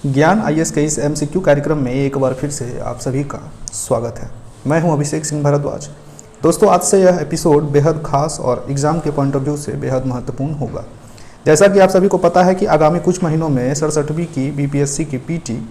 ज्ञान आईएएस के इस एमसीक्यू कार्यक्रम में एक बार फिर से आप सभी का स्वागत है। मैं हूं अभिषेक सिंह भारद्वाज। दोस्तों, आज से यह एपिसोड बेहद खास और एग्ज़ाम के पॉइंट ऑफ व्यू से बेहद महत्वपूर्ण होगा। जैसा कि आप सभी को पता है कि आगामी कुछ महीनों में 67वीं की बीपीएससी की पीटी,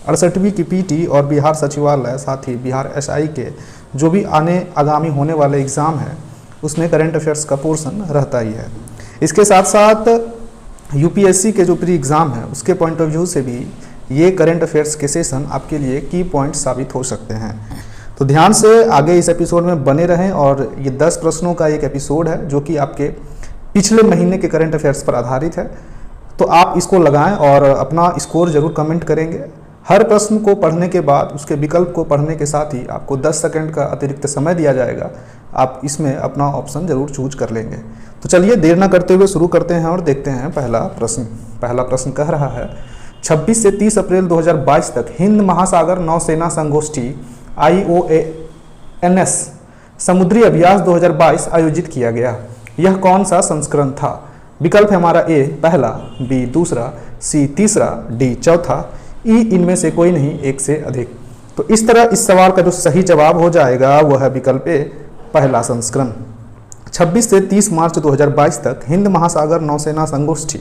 68वीं की पीटी और बिहार सचिवालय, साथ ही बिहार एसआई के जो भी आगामी होने वाले एग्ज़ाम है उसमें करंट अफेयर्स का पोर्शन रहता ही है। इसके साथ साथ यूपीएससी के जो प्री एग्ज़ाम है उसके पॉइंट ऑफ व्यू से भी ये करंट अफेयर्स के सेशन आपके लिए की पॉइंट साबित हो सकते हैं। तो ध्यान से आगे इस एपिसोड में बने रहें। और ये 10 प्रश्नों का एक एपिसोड है जो कि आपके पिछले महीने के करंट अफेयर्स पर आधारित है। तो आप इसको लगाएं और अपना स्कोर जरूर कमेंट करेंगे। हर प्रश्न को पढ़ने के बाद उसके विकल्प को पढ़ने के साथ ही आपको 10 सेकंड का अतिरिक्त समय दिया जाएगा। आप इसमें अपना ऑप्शन जरूर चूज कर लेंगे। तो चलिए देर ना करते हुए शुरू करते हैं और देखते हैं पहला प्रश्न कह रहा है 26 से 30 अप्रैल 2022 तक हिंद महासागर नौसेना संगोष्ठी IOANS समुद्री अभ्यास 2022 आयोजित किया गया। यह कौन सा संस्करण था? विकल्प है हमारा ए पहला, बी दूसरा, सी तीसरा, डी चौथा, ई इनमें से कोई नहीं, एक से अधिक। तो इस तरह इस सवाल का जो सही जवाब हो जाएगा वह है विकल्प ए पहला संस्करण। 26 से 30 मार्च 2022 तक हिंद महासागर नौसेना संगोष्ठी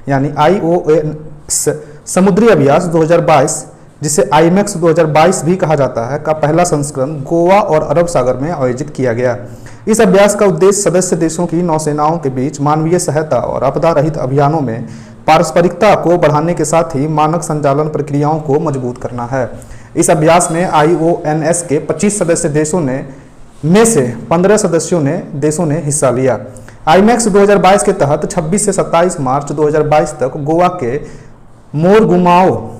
यानी IOANS समुद्री अभ्यास 2022, जिसे IMEX 2022 भी कहा जाता है, का पहला संस्करण गोवा और अरब सागर में आयोजित किया गया। इस अभ्यास का उद्देश्य सदस्य देशों की नौसेनाओं के बीच मानवीय सहायता और आपदा रहित अभियानों में पारस्परिकता को बढ़ाने के साथ ही मानक संचालन प्रक्रियाओं को मजबूत करना है। इस अभ्यास में IOANS के 25 सदस्य देशों में से 15 देशों ने हिस्सा लिया। IMEX 2022 के तहत 26 से 27 मार्च 2022 तक गोवा के मोरमुगांव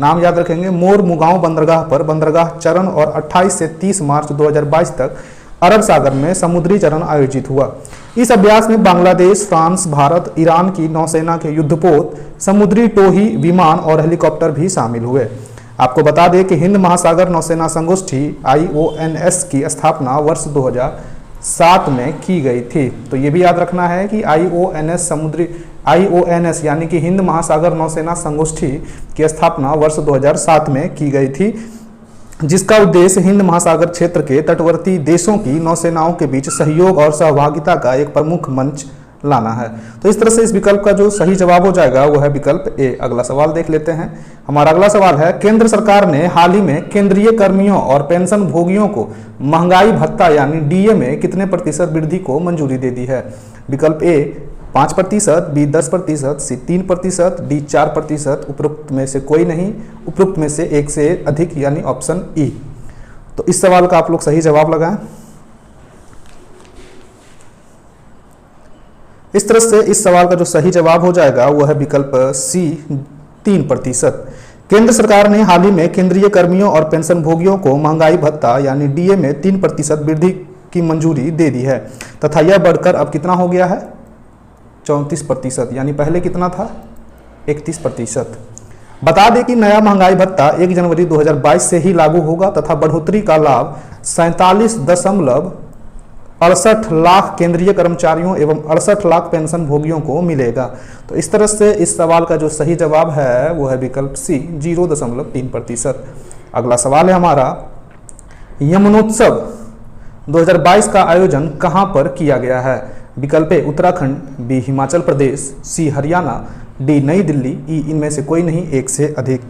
नाम याद रखेंगे, मोरमुगांव बंदरगाह पर बंदरगाह चरण और 28 से 30 मार्च 2022 तक अरब सागर में समुद्री चरण आयोजित हुआ। इस अभ्यास में बांग्लादेश, फ्रांस, भारत, ईरान की नौसेना के युद्धपोत, समुद्री टोही विमान और हेलीकॉप्टर भी शामिल हुए। आपको बता दें कि हिंद महासागर नौसेना संगोष्ठी IOANS की स्थापना वर्ष 2007 में की गई थी। तो ये भी याद रखना है कि IOANS यानी कि हिंद महासागर नौसेना संगोष्ठी की स्थापना वर्ष 2007 में की गई थी, जिसका उद्देश्य हिंद महासागर क्षेत्र के तटवर्ती देशों की नौसेनाओं के बीच सहयोग और सहभागिता का एक प्रमुख मंच लाना है। तो इस तरह से इस विकल्प का जो सही जवाब हो जाएगा वो है विकल्प ए। अगला सवाल देख लेते हैं। हमारा अगला सवाल है केंद्र सरकार ने हाल ही में केंद्रीय कर्मियों और पेंशन भोगियों को महंगाई भत्ता यानी DA में कितने प्रतिशत वृद्धि को मंजूरी दे दी है? विकल्प ए 5%, बी 10%, सी 3%, डी 4%, उपरोक्त में से कोई नहीं, उपरोक्त में से एक से अधिक यानी ऑप्शन ई। तो इस सवाल का आप लोग सही जवाब लगाएं। इस तरह से इस सवाल का जो सही जवाब हो जाएगा वो है विकल्प सी 3%। केंद्र सरकार ने हाल ही में केंद्रीय कर्मियों और पेंशन भोगियों को महंगाई भत्ता यानी DA में 3% वृद्धि की मंजूरी दे दी है तथा यह बढ़कर अब कितना हो गया है? 34%, यानी पहले कितना था? 31%। बता दें कि नया महंगाई भत्ता 1 जनवरी 2022 से ही लागू होगा तथा बढ़ोतरी का लाभ 47.68 लाख केंद्रीय कर्मचारियों एवं 68 लाख पेंशन भोगियों को मिलेगा। तो इस तरह से इस सवाल का जो सही जवाब है वो है विकल्प सी 0.3%। अगला सवाल है हमारा यमुनोत्सव 2022 का आयोजन कहां पर किया गया है? विकल्प ए उत्तराखंड, बी हिमाचल प्रदेश, सी हरियाणा, डी नई दिल्ली, ई इनमें से कोई नहीं, एक से अधिक।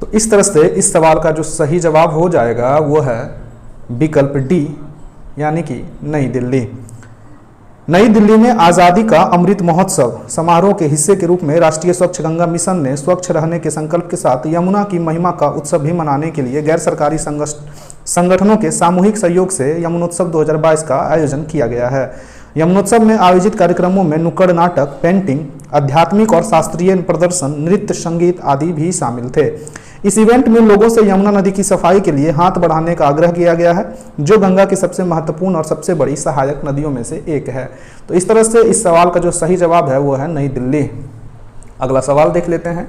तो इस तरह से इस सवाल का जो सही जवाब हो जाएगा वो है विकल्प डी यानी कि नई दिल्ली। नई दिल्ली में आज़ादी का अमृत महोत्सव समारोह के हिस्से के रूप में राष्ट्रीय स्वच्छ गंगा मिशन ने स्वच्छ रहने के संकल्प के साथ यमुना की महिमा का उत्सव भी मनाने के लिए गैर सरकारी संगठनों के सामूहिक सहयोग से यमुनोत्सव 2022 का आयोजन किया गया है। यमुनोत्सव में आयोजित कार्यक्रमों में नुक्कड़ नाटक, पेंटिंग, आध्यात्मिक और शास्त्रीय प्रदर्शन, नृत्य, संगीत आदि भी शामिल थे। इस इवेंट में लोगों से यमुना नदी की सफाई के लिए हाथ बढ़ाने का आग्रह किया गया है, जो गंगा की सबसे महत्वपूर्ण और सबसे बड़ी सहायक नदियों में से एक है। तो इस तरह से इस सवाल का जो सही जवाब है वो है नई दिल्ली। अगला सवाल देख लेते हैं।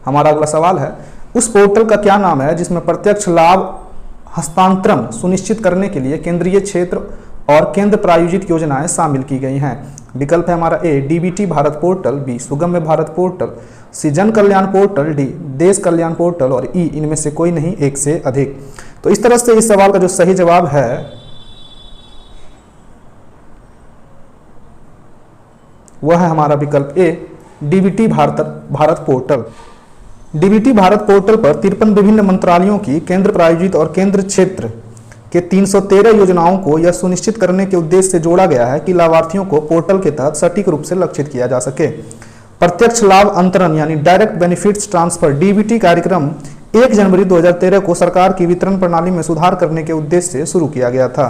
हमारा अगला सवाल है उस पोर्टल का क्या नाम है जिसमें प्रत्यक्ष लाभ हस्तांतरण सुनिश्चित करने के लिए केंद्रीय क्षेत्र और केंद्र प्रायोजित योजनाएं शामिल की गई हैं। विकल्प है हमारा ए डीबीटी भारत पोर्टल, बी सुगम्य भारत पोर्टल, सी जन कल्याण पोर्टल, डी देश कल्याण पोर्टल और ई इनमें से कोई नहीं, एक से अधिक। तो इस तरह से इस सवाल का जो सही जवाब है वह है हमारा विकल्प A DBT Bharat portal. DBT Bharat portal पर 53 विभिन्न मंत्रालयों की केंद्र प्रायोजित और केंद्र क्षेत्र के 313 योजनाओं को यह सुनिश्चित करने के उद्देश्य से जोड़ा गया है कि लाभार्थियों को पोर्टल के तहत सटीक रूप से लक्षित किया जा सके। प्रत्यक्ष लाभ अंतरण यानी डायरेक्ट बेनिफिट्स ट्रांसफर डीबीटी कार्यक्रम 1 जनवरी 2013 को सरकार की वितरण प्रणाली में सुधार करने के उद्देश्य से शुरू किया गया था।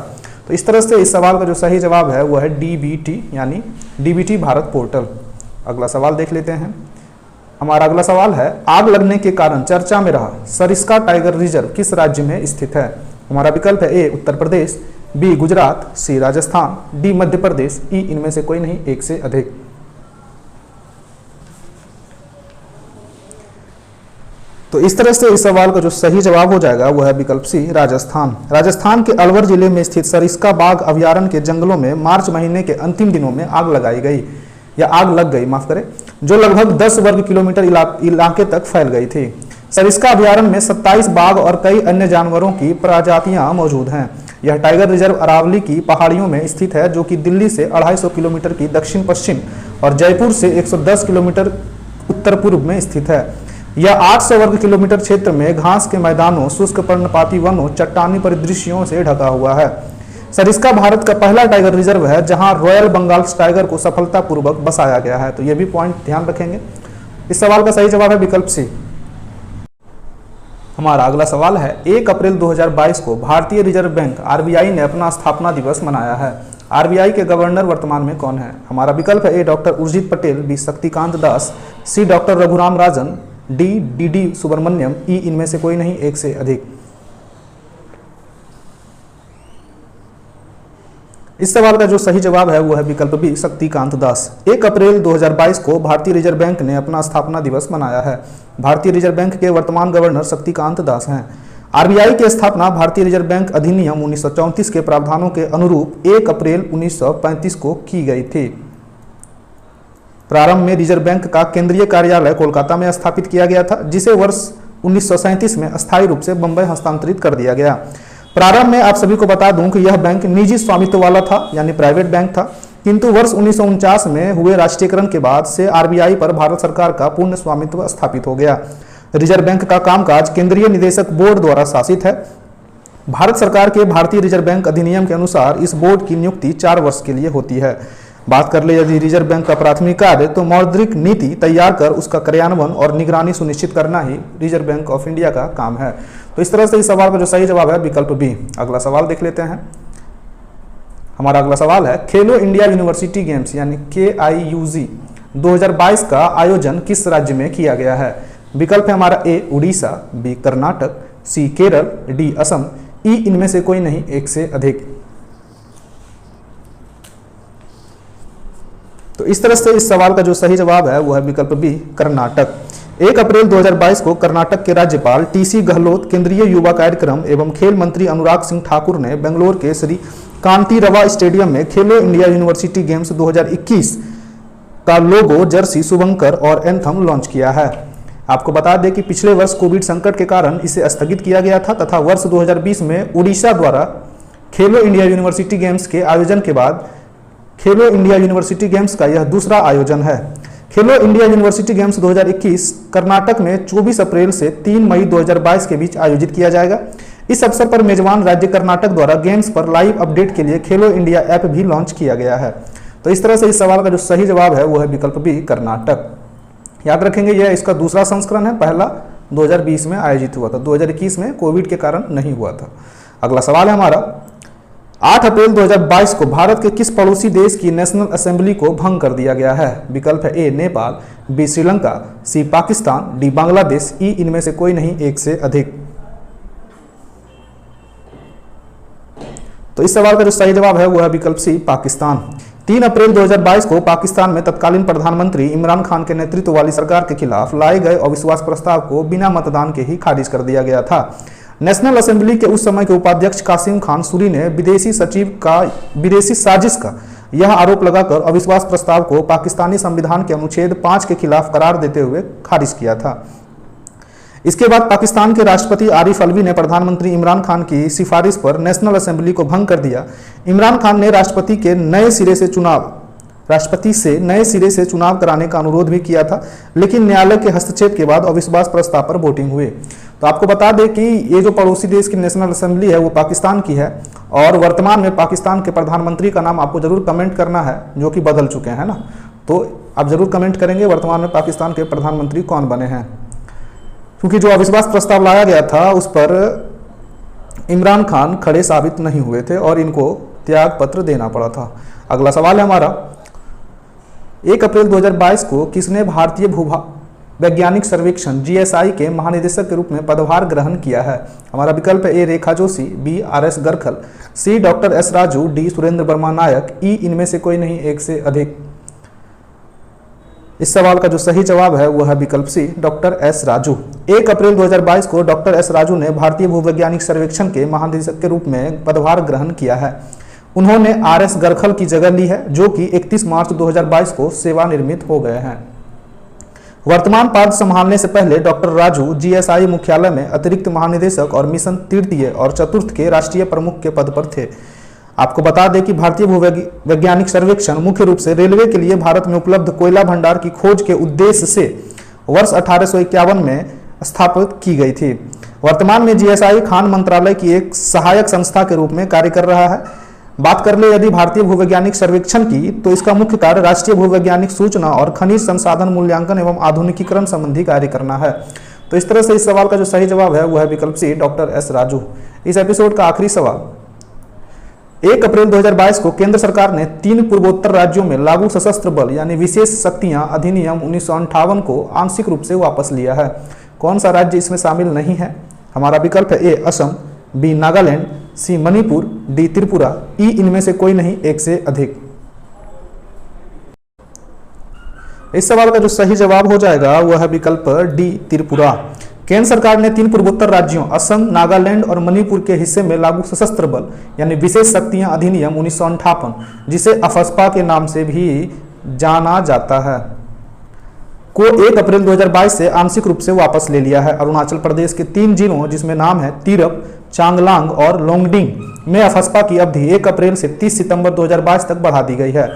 तो इस तरह से इस सवाल का जो सही जवाब है वह है डीबीटी यानी डीबीटी भारत पोर्टल। अगला सवाल देख लेते हैं। हमारा अगला सवाल है आग लगने के कारण चर्चा में रहा सरिस्का टाइगर रिजर्व किस राज्य में स्थित है। हमारा विकल्प है ए उत्तर प्रदेश, बी गुजरात, सी राजस्थान, डी मध्य प्रदेश, ई इनमें से कोई नहीं, एक से अधिक। तो इस तरह से इस सवाल का जो सही जवाब हो जाएगा वह है विकल्प सी राजस्थान। राजस्थान के अलवर जिले में स्थित सरिस्का बाघ अभयारण्य के जंगलों में मार्च महीने के अंतिम दिनों में आग लगाई गई या आग लग गई, माफ करें, जो लगभग 10 वर्ग किलोमीटर इलाके तक फैल गई थी। सरिस्का अभयारण्य में 27 बाघ और कई अन्य जानवरों की प्रजातियां मौजूद हैं। यह टाइगर रिजर्व अरावली की पहाड़ियों में स्थित है जो कि दिल्ली से 250 किलोमीटर की दक्षिण पश्चिम और जयपुर से 110 किलोमीटर उत्तर पूर्व में स्थित है। यह 800 वर्ग किलोमीटर क्षेत्र में घास के मैदानों, शुष्क पर्णपाती वनों, चट्टानी परिदृश्यों से ढका हुआ है। सरिस्का भारत का पहला टाइगर रिजर्व है जहां रॉयल बंगाल टाइगर को सफलतापूर्वक बसाया गया है। तो यह भी पॉइंट ध्यान रखेंगे। इस सवाल का सही जवाब है विकल्प सी। हमारा अगला सवाल है 1 अप्रैल 2022 को भारतीय रिजर्व बैंक आरबीआई ने अपना स्थापना दिवस मनाया है। आरबीआई के गवर्नर वर्तमान में कौन है। हमारा विकल्प है ए डॉक्टर उर्जित पटेल, बी शक्तिकांत दास, सी doctor Raghuram Rajan, D D Subramaniam, ई इनमें से कोई नहीं, एक से अधिक। इस सवाल का जो सही जवाब है वो है विकल्प बी शक्तिकांत दास। 1 अप्रैल 2022 को भारतीय रिजर्व बैंक ने अपना स्थापना दिवस मनाया है। भारतीय रिजर्व बैंक के वर्तमान गवर्नर शक्तिकांत दास हैं। आरबीआई की स्थापना भारतीय रिजर्व बैंक अधिनियम 1934 के प्रावधानों के अनुरूप 1 अप्रैल 1935 को की गई थी। प्रारंभ में रिजर्व बैंक का केंद्रीय कार्यालय कोलकाता में स्थापित किया गया था, जिसे वर्ष 1937 में अस्थायी रूप से बंबई हस्तांतरित कर दिया गया। प्रारंभ में आप सभी को बता दूं कि यह बैंक निजी स्वामित्व वाला था, यानी प्राइवेट बैंक था, किंतु वर्ष 1949 में हुए राष्ट्रीयकरण के बाद से आरबीआई पर भारत सरकार का पूर्ण स्वामित्व स्थापित हो गया। रिजर्व बैंक का कामकाज केंद्रीय निदेशक बोर्ड द्वारा शासित है। भारत सरकार के भारतीय रिजर्व बैंक अधिनियम के अनुसार इस बोर्ड की नियुक्ति 4 वर्ष के लिए होती है। बात कर ले यदि रिजर्व बैंक का प्राथमिक कार्य, तो मौद्रिक नीति तैयार कर उसका क्रियान्वयन और निगरानी सुनिश्चित करना ही रिजर्व बैंक ऑफ इंडिया का काम है। तो इस तरह से इस सवाल का जो सही जवाब है विकल्प बी। अगला सवाल देख लेते हैं। हमारा अगला सवाल है खेलो इंडिया यूनिवर्सिटी गेम्स यानी KIUG 2022 का आयोजन किस राज्य में किया गया है। विकल्प है हमारा ए उड़ीसा, बी कर्नाटक, सी केरल, डी असम, ई इनमें से कोई नहीं, एक से अधिक। तो इस तरह से इस सवाल का जो सही जवाब है वो है विकल्प बी कर्नाटक। 1 अप्रैल 2022 को कर्नाटक के राज्यपाल TC गहलोत, केंद्रीय युवा कार्यक्रम एवं खेल मंत्री अनुराग सिंह ठाकुर ने बेंगलोर के श्री कांतिरवा स्टेडियम में खेलो इंडिया यूनिवर्सिटी गेम्स 2021 का लोगो, जर्सी, शुभंकर और एंथम लॉन्च किया है। आपको बता दें कि पिछले वर्ष कोविड संकट के कारण इसे स्थगित किया गया था तथा वर्ष 2020 में उड़ीसा द्वारा खेलो इंडिया यूनिवर्सिटी गेम्स के आयोजन के बाद खेलो इंडिया यूनिवर्सिटी गेम्स का यह दूसरा आयोजन है। खेलो इंडिया यूनिवर्सिटी गेम्स 2021 कर्नाटक में 24 अप्रैल से 3 मई 2022 के बीच आयोजित किया जाएगा। इस अवसर पर मेजबान राज्य कर्नाटक द्वारा गेम्स पर लाइव अपडेट के लिए खेलो इंडिया ऐप भी लॉन्च किया गया है। तो इस तरह से इस सवाल का जो सही जवाब है वो है विकल्प बी कर्नाटक। याद रखेंगे यह इसका दूसरा संस्करण है, पहला 2020 में आयोजित हुआ था, 2021 में कोविड के कारण नहीं हुआ था। अगला सवाल है हमारा 8 अप्रैल 2022 को भारत के किस पड़ोसी देश की नेशनल असेंबली को भंग कर दिया गया है। विकल्प है ए नेपाल, बी श्रीलंका, सी पाकिस्तान, डी बांग्लादेश, ई इनमें से कोई नहीं, एक से अधिक। तो इस सवाल का जो सही जवाब है वो है विकल्प सी पाकिस्तान। 3 अप्रैल 2022 को पाकिस्तान में तत्कालीन प्रधानमंत्री इमरान खान के नेतृत्व वाली सरकार के खिलाफ लाए गए अविश्वास प्रस्ताव को बिना मतदान के ही खारिज कर दिया गया था। नेशनल असेंबली के उस समय के उपाध्यक्ष कासिम खान सूरी ने विदेशी साजिश का यह आरोप लगाकर अविश्वास प्रस्ताव को पाकिस्तानी संविधान के अनुच्छेद 5 के खिलाफ करार देते हुए खारिज किया था। इसके बाद पाकिस्तान के राष्ट्रपति आरिफ अलवी ने प्रधानमंत्री इमरान खान की सिफारिश पर नेशनल असेंबली को भंग कर दिया। इमरान खान ने राष्ट्रपति से नए सिरे से चुनाव कराने का अनुरोध भी किया था, लेकिन न्यायालय के हस्तक्षेप के बाद अविश्वास प्रस्ताव पर वोटिंग हुई। तो आपको बता दें कि ये जो पड़ोसी देश की नेशनल असेंबली है वो पाकिस्तान की है, और वर्तमान में पाकिस्तान के प्रधानमंत्री का नाम आपको जरूर कमेंट करना है, जो कि बदल चुके हैं ना। तो आप जरूर कमेंट करेंगे वर्तमान में पाकिस्तान के प्रधानमंत्री कौन बने हैं, क्योंकि जो अविश्वास प्रस्ताव लाया गया था उस पर इमरान खान खड़े साबित नहीं हुए थे और इनको त्याग पत्र देना पड़ा था। अगला सवाल है हमारा, 1 अप्रैल 2022 को किसने भारतीय वैज्ञानिक सर्वेक्षण GSI के महानिदेशक के रूप में पदभार ग्रहण किया है? हमारा विकल्प है A Rekha Joshi, B RS Garkhal, C doctor S Raju, D Surendra Verma Nayak, E इनमें से कोई नहीं, एक से अधिक। इस सवाल का जो सही जवाब है वह है विकल्प C डॉक्टर S राजू। 1 अप्रैल 2022 को डॉक्टर S राजू ने भारतीय भूवैज्ञानिक सर्वेक्षण के महानिदेशक के रूप में पदभार ग्रहण किया है। उन्होंने RS गरखल की जगह ली है, जो कि 31 मार्च 2022 को सेवानिवृत्त हो गए हैं। वर्तमान पद संभालने से पहले डॉक्टर राजू GSI मुख्यालय में अतिरिक्त महानिदेशक और मिशन तृतीय और चतुर्थ के राष्ट्रीय प्रमुख के पद पर थे। आपको बता दें कि भारतीय भूवैज्ञानिक सर्वेक्षण मुख्य रूप से रेलवे के लिए भारत में उपलब्ध कोयला भंडार की खोज के उद्देश्य से वर्ष 1851 में स्थापित की गई थी। वर्तमान में GSI खान मंत्रालय की एक सहायक संस्था के रूप में कार्य कर रहा है। बात कर ले यदि भारतीय भूवैज्ञानिक सर्वेक्षण की, तो इसका मुख्य कार्य राष्ट्रीय भूवैज्ञानिक सूचना और खनिज संसाधन मूल्यांकन एवं आधुनिकीकरण संबंधी कार्य करना है। तो इस तरह से इस सवाल का जो सही जवाब है वह है विकल्प C डॉक्टर S राजू। इस एपिसोड का आखिरी सवाल, 1 अप्रैल 2022 को केंद्र सरकार ने 3 पूर्वोत्तर राज्यों में लागू सशस्त्र बल यानी विशेष शक्तियां अधिनियम 1958 को आंशिक रूप से वापस लिया है। कौन सा राज्य इसमें शामिल नहीं है? हमारा विकल्प है A Assam, B Nagaland, C Manipur, D Tripura, E इनमें से कोई नहीं, एक से अधिक। इस सवाल का जो सही जवाब हो जाएगा वह है विकल्प D त्रिपुरा। केंद्र सरकार ने 3 पूर्वोत्तर राज्यों असम, नागालैंड और मणिपुर के हिस्से में लागू सशस्त्र बल यानी विशेष शक्तियां अधिनियम 1958, जिसे अफस्पा के नाम से भी जाना जाता है, को 1 अप्रैल 2022 से आंशिक रूप से वापस ले लिया है। अरुणाचल प्रदेश के 3 जिलों जिसमें नाम है तिरप, चांगलांग और लोंगडिंग में अफस्पा की अवधि 1 अप्रैल से 30 सितंबर 2022 तक बढ़ा दी गई है।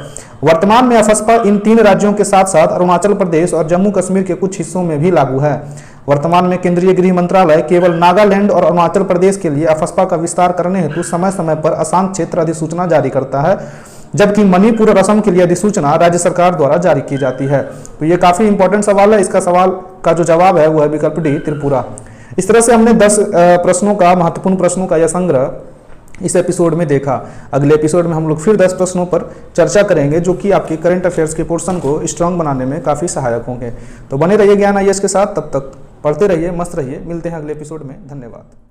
वर्तमान में अफस्पा इन 3 राज्यों के साथ साथ अरुणाचल प्रदेश और जम्मू कश्मीर के कुछ हिस्सों में भी लागू है। वर्तमान में केंद्रीय गृह मंत्रालय केवल नागालैंड और अरुणाचल प्रदेश के लिए अफस्पा का विस्तार करने हेतु समय समय पर अशांत क्षेत्र अधिसूचना जारी करता है, जबकि मणिपुर और असम के लिए अधिसूचना राज्य सरकार द्वारा जारी की जाती है। तो ये काफी इंपॉर्टेंट सवाल है। इसका सवाल का जो जवाब है वो है विकल्प D त्रिपुरा। इस तरह से हमने 10 प्रश्नों का, महत्वपूर्ण प्रश्नों का यह संग्रह इस एपिसोड में देखा। अगले एपिसोड में हम लोग फिर 10 प्रश्नों पर चर्चा करेंगे, जो कि आपके करंट अफेयर्स के पोर्शन को स्ट्रांग बनाने में काफी सहायक होंगे। तो बने रहिए ज्ञान IAS के साथ, तब तक पढ़ते रहिए, मस्त रहिए। मिलते हैं अगले एपिसोड में। धन्यवाद।